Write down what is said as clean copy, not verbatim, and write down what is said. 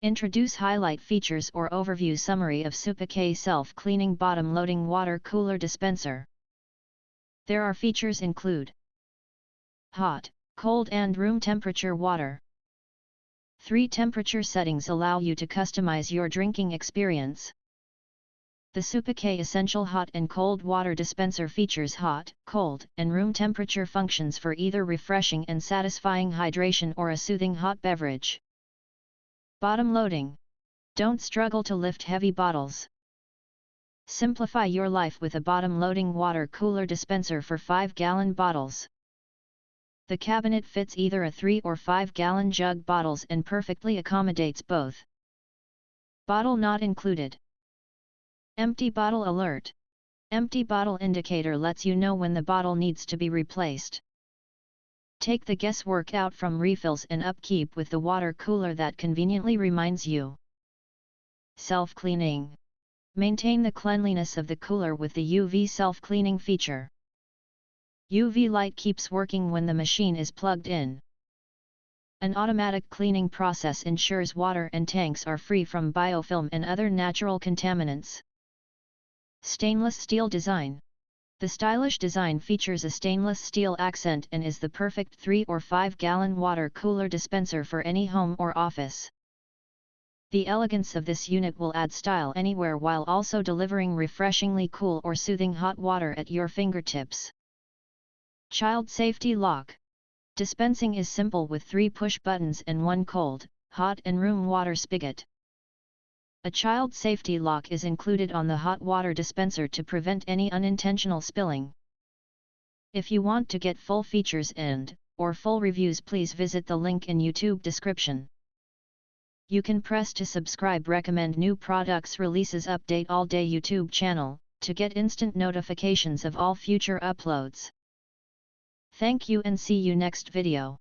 Introduce highlight features or overview summary of SOOPYK self-cleaning bottom-loading water cooler dispenser. There are features include hot, cold and room temperature water. 3 temperature settings allow you to customize your drinking experience. The SOOPYK Essential Hot and Cold Water Dispenser features hot, cold, and room temperature functions for either refreshing and satisfying hydration or a soothing hot beverage. Bottom loading. Don't struggle to lift heavy bottles. Simplify your life with a bottom-loading water cooler dispenser for 5-gallon bottles. The cabinet fits either a 3 or 5-gallon jug bottles and perfectly accommodates both. Bottle not included. Empty bottle alert. Empty bottle indicator lets you know when the bottle needs to be replaced. Take the guesswork out from refills and upkeep with the water cooler that conveniently reminds you. Self-cleaning. Maintain the cleanliness of the cooler with the UV self-cleaning feature. UV light keeps working when the machine is plugged in. An automatic cleaning process ensures water and tanks are free from biofilm and other natural contaminants. Stainless steel design. The stylish design features a stainless steel accent and is the perfect 3 or 5-gallon water cooler dispenser for any home or office. The elegance of this unit will add style anywhere while also delivering refreshingly cool or soothing hot water at your fingertips. Child safety lock. Dispensing is simple with 3 push buttons and 1 cold, hot and room water spigot. A child safety lock is included on the hot water dispenser to prevent any unintentional spilling. If you want to get full features or full reviews, please visit the link in YouTube description. You can press to subscribe recommend new products releases update all day YouTube channel, to get instant notifications of all future uploads. Thank you and see you next video.